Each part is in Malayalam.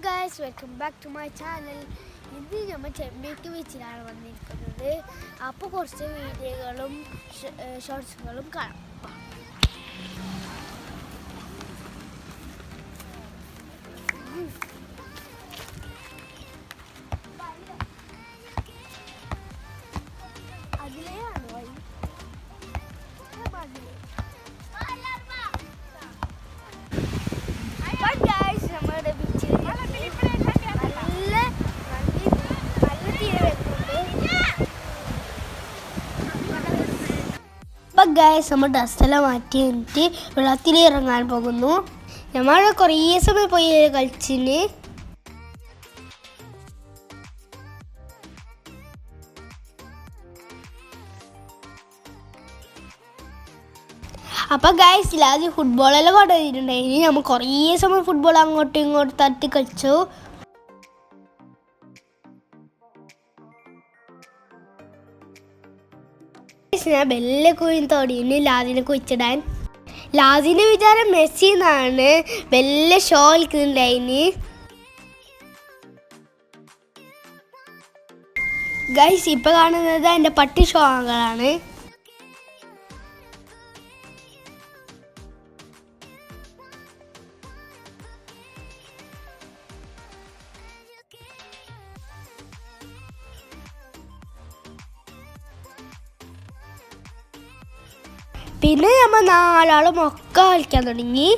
guys, welcome back to my channel. ഇന്ന് നമ്മൾ ചെമ്പേക്ക് ബീച്ചിലാണ് വന്നിരിക്കുന്നത്. അപ്പോൾ കുറച്ച് വീഡിയോകളും ഷോർട്സുകളും കാണാം. അതിലെയാണ് വഴി. നമ്മുടെ ബീച്ചിൽ നമ്മൾ ഡസ്റ്റെല്ലാം മാറ്റി എന്നിട്ട് വെള്ളത്തിൽ ഇറങ്ങാൻ പോകുന്നു. നമ്മൾ കുറേ സമയം പോയി കളിച്ചിന്. അപ്പം ഗൈസ് ലാസ്റ്റ് ഫുട്ബോളെല്ലാം കൊണ്ടുവന്നിട്ടുണ്ടായിന്. നമ്മൾ കുറേ സമയം ഫുട്ബോൾ അങ്ങോട്ടും ഇങ്ങോട്ടും തട്ടി കളിച്ചു. ഞാൻ ബെല്ലെ കുഴിന് തോടിന് ലാദിനെ കുഴിച്ചിടാൻ. ലാദിന്റെ വിചാരം മെസ്സി എന്നാണ്. Bale show കളിക്കുന്നുണ്ടായിന്. ഗൈസ് ഇപ്പൊ കാണുന്നത് എൻ്റെ പട്ടി ഷോകളാണ്. പിന്നെ നമ്മൾ നാലാളും ഒക്കെ കളിക്കാൻ തുടങ്ങി.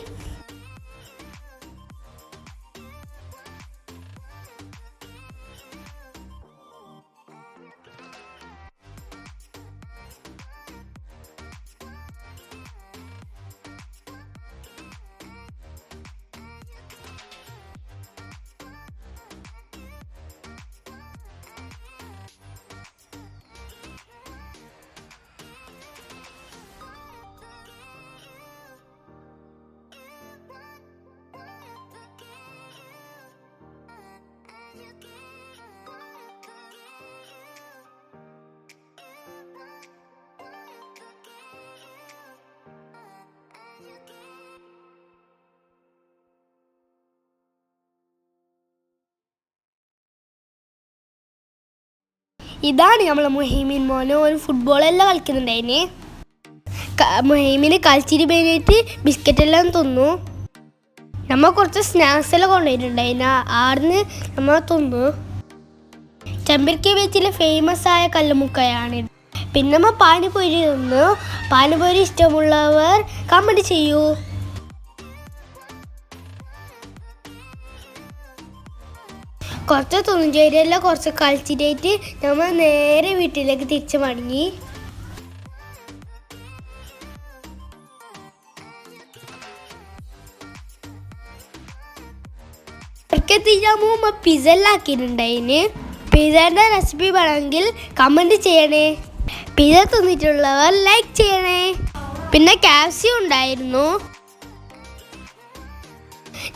ഇതാണ് നമ്മളെ മുഹൈമിൻ മോന്. ഒരു ഫുട്ബോളെല്ലാം കളിക്കുന്നുണ്ടായിന്. മുഹൈമിന് കളിച്ചിട്ട് കഴിഞ്ഞിട്ട് ബിസ്ക്കറ്റെല്ലാം തിന്നു. നമ്മൾ കുറച്ച് സ്നാക്സ് എല്ലാം കൊണ്ടുപോയിട്ടുണ്ടായിന്. ആടുന്ന് നമ്മൾ തിന്നു. ചെമ്പരക്കി ബീച്ചിലെ ഫേമസ് ആയ കല്ലുമുക്കയാണ്. പിന്നെ നമ്മൾ പാനിപൂരി തിന്നു. പാനിപൂരി ഇഷ്ടമുള്ളവർ കമൻറ്റ് ചെയ്യൂ. കുറച്ച് തുണിഞ്ചേരിയെല്ലാം കുറച്ച് കളിച്ചിട്ടായിട്ട് നമ്മൾ നേരെ വീട്ടിലേക്ക് തിരിച്ച് മടങ്ങി. പിസ്സ എല്ലാം ആക്കിയിട്ടുണ്ടായിന്. പിസ്സേൻ്റെ റെസിപ്പി വേണമെങ്കിൽ കമൻറ്റ് ചെയ്യണേ. പിസ്സ തിന്നിട്ടുള്ളവർ ലൈക്ക് ചെയ്യണേ. പിന്നെ KFC ഉണ്ടായിരുന്നു.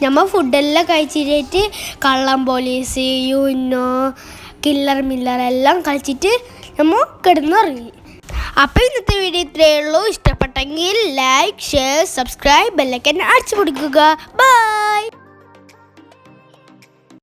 നമ്മൾ ഫുഡെല്ലാം കഴിച്ചിട്ട് കള്ളം പോലീസ്, യുനോ, കില്ലർ മില്ലർ എല്ലാം കളിച്ചിട്ട് നമ്മൾ കിടന്നുറങ്ങി. അപ്പോൾ ഇന്നത്തെ വീഡിയോ ഇത്രയേ ഉള്ളൂ. ഇഷ്ടപ്പെട്ടെങ്കിൽ ലൈക്ക്, ഷെയർ, സബ്സ്ക്രൈബ്, ബെല്ലൈക്കൻ അടിച്ചു പിടിക്കുക. ബൈ.